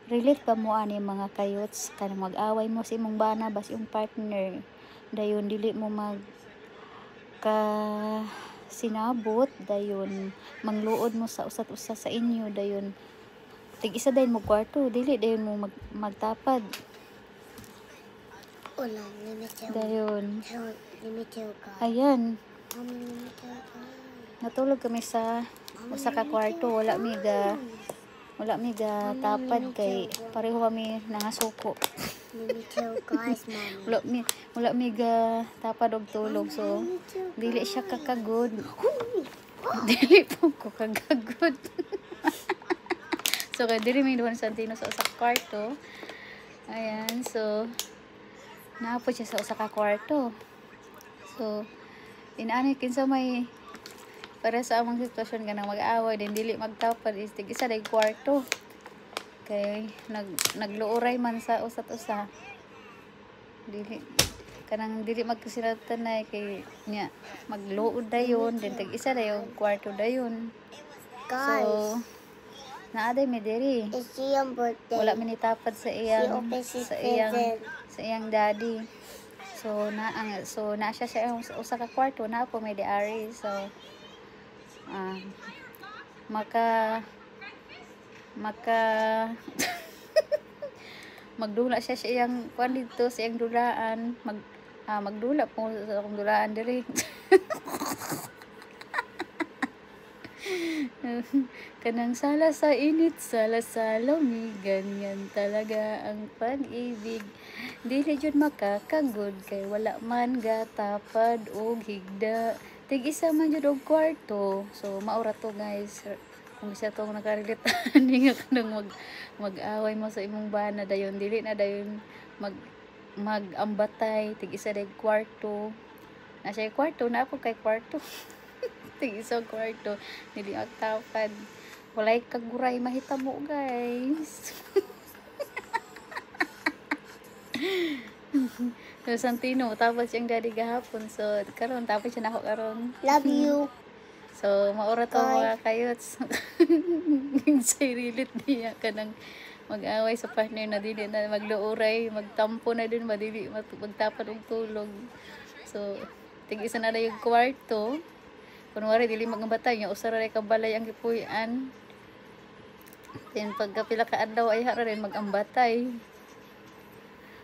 Relate pa mo ani mga kayots kanang mag-away mo sa imong bana bas yung partner dayon dili mo mag ka sinabot dayon mangluod mo sa usat usa sa inyo dayon tig isa dayon mo kwarto dili dayon mo magtapad Wala, limited. dayon Limited ka. ayan Limited ka. natulog kami sa usa ka kwarto wala mi ga tapad kay pareho kami nangasuko. Limited guys, mommy. wala mi ga tapad og tulog so dili siya kakagod. Dili po ko kagagod. So kay dili mi duhan Santino sa usa ka kwarto. Ayan, so naapod siya sa usa ka kwarto. So inaani kinsa may para sa among sitwasyon nga mag-away din dili magtapad is tig isa day kwarto kay nagluoray man sa usat usa dili kanang dili magkasinatan kay nya magluod dayon din tig isa dayon kwarto dayon. Guys, So naaday mi diri it's your birthday. wala mi nitapad sa iyang sa iyang daddy. So na siya sa usa ka kwarto na po may diary. So maka magdula siya sa iyang kuan dito sa iyang dulaan magdula po sa akong dulaan diri. Kanang sala sa init, sala sa lamig, ganyan talaga ang pag-ibig. Dili jud makakagod kay wala man gatapad og higda. Tig isa man jud og kwarto. So maura to guys. Kung siya tong nakarelatan nga kanang mag-away mo sa imong bana dayon dili na dayon mag-ambatay tig isa day kwarto. Na siya kwarto na ako kay kwarto. Tig isang kwarto dili agtapad walay kaguray mahitabo guys. So Santino tapos yung daddy gahapon so karon tapos siya nako karon Love you. so maura to mga kayots. Say rilit niya kanang mag-away sa partner na dili na magluoray magtampo na din madili magtapad og tulog. So tig isa na yung kwarto kunwari dili magambatay nya usa ra ka balay ang gipuy-an then pagka pila ka adlaw ay hara rin magambatay.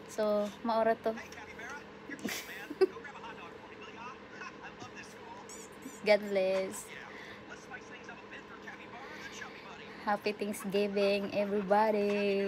So maura to. God bless. Happy Thanksgiving everybody.